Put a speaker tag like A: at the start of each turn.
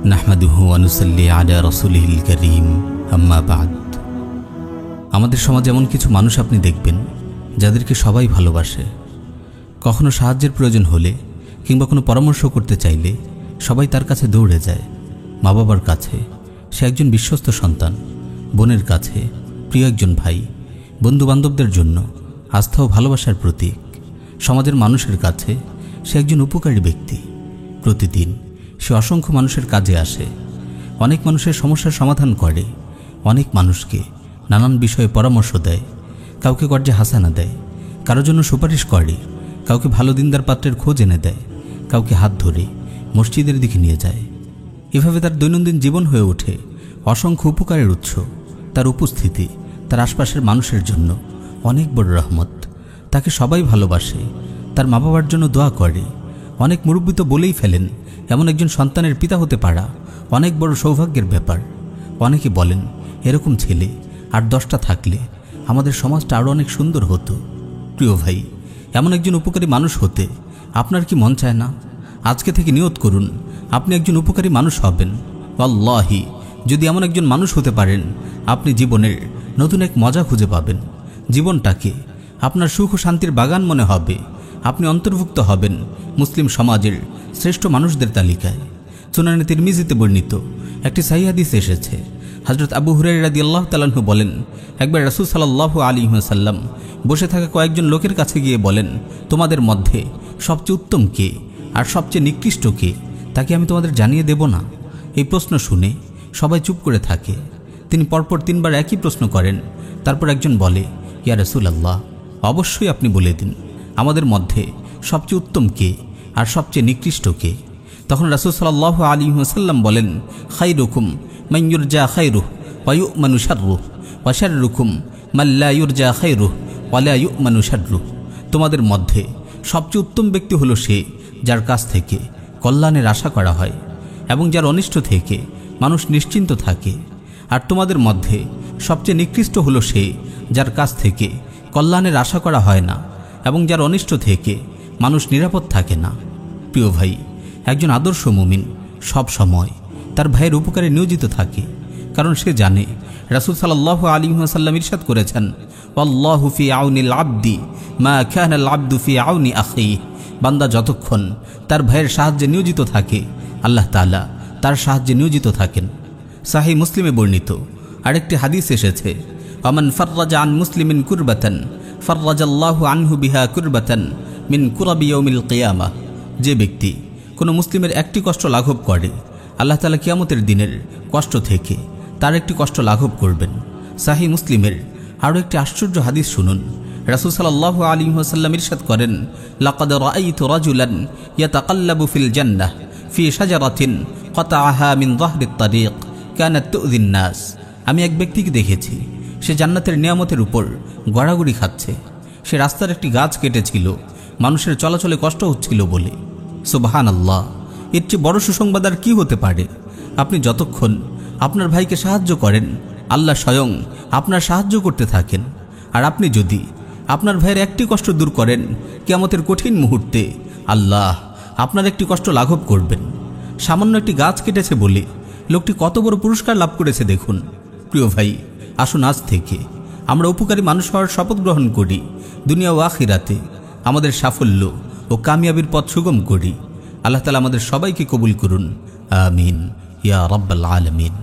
A: নাহমাদুহু ওয়া নুসাল্লি আলা রাসূলিহিল কারীম, আম্মা বা'দ। আমাদের সমাজে এমন কিছু মানুষ আপনি দেখবেন যাদেরকে সবাই ভালোবাসে। কখনো সাহায্যের প্রয়োজন হলে কিংবা কোনো পরামর্শ করতে চাইলে সবাই তার কাছে দৌড়ে যায়। মা বাবার কাছে সে একজন বিশ্বস্ত সন্তান, বোনের কাছে প্রিয় একজন ভাই, বন্ধুবান্ধবদের জন্য আস্থা ও ভালোবাসার প্রতীক। সমাজের মানুষের কাছে সে একজন উপকারী ব্যক্তি। প্রতিদিন সে অসংখ্য মানুষের কাজে আসে, অনেক মানুষের সমস্যার সমাধান করে, অনেক মানুষকে নানান বিষয়ে পরামর্শ দেয়, কাউকে কর্জে হাসানা দেয়, কারোর জন্য সুপারিশ করে, কাউকে ভালো দিনদার পাত্রের খোঁজ এনে দেয়, কাউকে হাত ধরে মসজিদের দিকে নিয়ে যায়। এভাবে তার দৈনন্দিন জীবন হয়ে ওঠে অসংখ্য উপকারের উৎস। তার উপস্থিতি তার আশপাশের মানুষের জন্য অনেক বড় রহমত। তাকে সবাই ভালোবাসে, তার মা বাবার জন্য দোয়া করে। অনেক মুরব্বী তো বলেই ফেলেন এমন একজন সন্তানের পিতা হতে পারা অনেক বড় সৌভাগ্যের ব্যাপার। অনেকে বলেন এরকম ছেলে আর 10টা থাকলে আমাদের সমাজটা আরও অনেক সুন্দর হতো। প্রিয় ভাই, এমন একজন উপকারী মানুষ হতে আপনার কি মন চায় না? আজকে থেকে নিয়ত করুন আপনি একজন উপকারী মানুষ হবেন। আল্লাহি, যদি এমন একজন মানুষ হতে পারেন আপনি জীবনের নতুন এক মজা খুঁজে পাবেন। জীবনটাকে আপনার সুখ ও শান্তির বাগান মনে হবে। আপনি অন্তর্ভুক্ত হবেন মুসলিম সমাজের শ্রেষ্ঠ মানুষদের তালিকায়। সুনানে তিরমিজিতে বর্ণিত একটি সহিহ হাদিস এসেছে, হযরত আবু হুরায়রা রাদিয়াল্লাহু তাআলা আনহু বলেন, একবার রাসূল সাল্লাল্লাহু আলাইহি ওয়াসাল্লাম বসে থাকা কয়েকজন লোকের কাছে গিয়ে বলেন, তোমাদের মধ্যে সবচেয়ে উত্তম কে আর সবচেয়ে নিকৃষ্ট কে, তাকে আমি তোমাদের জানিয়ে দেব না? এই প্রশ্ন শুনে সবাই চুপ করে থাকে। তিনি পরপর 3 বার একই প্রশ্ন করেন। তারপর একজন বলে, ইয়া রাসূলুল্লাহ, অবশ্যই আপনি বলে দিন আমাদের মধ্যে সবচেয়ে উত্তম কে আর সবচেয়ে নিকৃষ্ট কে। তখন রাসূল সাল্লাল্লাহু আলাইহি ওয়াসাল্লাম বলেন, খায়রুকুম মান ইউরজা খায়রুহু ওয়া ইউ'মানু শাররুহু ওয়া শাররুকুম মান লা ইউরজা খায়রুহু ওয়া লা ইউ'মানু শাররুহু। তোমাদের মধ্যে সবচেয়ে উত্তম ব্যক্তি হলো সে যার কাছ থেকে কল্যাণের আশা করা হয় এবং যার অনিষ্ট থেকে মানুষ নিশ্চিন্ত থাকে। আর তোমাদের মধ্যে সবচেয়ে নিকৃষ্ট হলো সে যার কাছ থেকে কল্যাণের আশা করা হয় না এবং যার অনিষ্ট থেকে মানুষ নিরাপদ থাকে না। প্রিয় ভাই, একজন আদর্শ মুমিন সব সময় তার ভাইয়ের উপকারে নিয়োজিত থাকে, কারণ সে জানে রাসূল সাল্লাল্লাহু আলাইহি ওয়াসাল্লাম ইরশাদ করেছেন, আল্লাহু ফি আউনিল আবদি মা কানাল আবদু ফি আউনি আখিহি। বান্দা যতক্ষণ তার ভাইয়ের সাহায্যে নিয়োজিত থাকে আল্লাহ তাআলা তার সাহায্যে নিয়োজিত থাকেন। সাহিহ মুসলিমে বর্ণিত আরেকটি হাদিস এসেছে, আমান ফাররাজা আন মুসলিমিন কুরবাতান ফাররাজাল্লাহু আনহু বিহা কুরবাতান মিন কুরাবি ইয়াউমিল কিয়ামাহ। যে ব্যক্তি কোনো মুসলিমের একটি কষ্ট লাঘব করে আল্লাহ তাআলা কিয়ামতের দিনের কষ্ট থেকে তার একটি কষ্ট লাঘব করবেন। সাহিহ মুসলিমের আরও একটি আশ্চর্য হাদিস শুনুন। রাসূল সাল্লাল্লাহু আলাইহি ওয়াসাল্লাম ইরশাদ করেন, লাকাদ রাআইতু রাজুলান ইয়াতাকাল্লাবু ফিল জান্নাহ ফি শাজারাতিন কাতাআহা মিন যাহরিত তারিক কানাত তুযিন নাস। আমি এক ব্যক্তিকে দেখেছি, সে জান্নাতের নিয়ামতের উপর গড়াগড়ি খাচ্ছে। সে রাস্তার একটি গাছ কেটেছিল মানুষের চলাচলে কষ্ট হচ্ছিল বলে। সুবহানাল্লাহ, এর চেয়ে বড় সুসংবাদ আর কি হতে পারে? আপনি যতক্ষণ আপনার ভাইকে সাহায্য করেন আল্লাহ স্বয়ং আপনার সাহায্য করতে থাকেন। আর আপনি যদি আপনার ভাইয়ের একটি কষ্ট দূর করেন কিয়ামতের কঠিন মুহূর্তে আল্লাহ আপনার একটি কষ্ট লাঘব করবেন। সামান্য একটি গাছ কেটেছে বলে লোকটি কত বড় পুরস্কার লাভ করেছে দেখুন। প্রিয় ভাই, আসুন আজ থেকে আমরা উপকারী মানুষ হওয়ার শপথ গ্রহণ করি। দুনিয়া ও আখিরাতে আমাদের সাফল্য ও কামিয়াবির পথ সুগম করি। আল্লাহ তাআলা আমাদের সবাইকে কবুল করুন, আমিন ইয়া রাব্বাল আলামিন।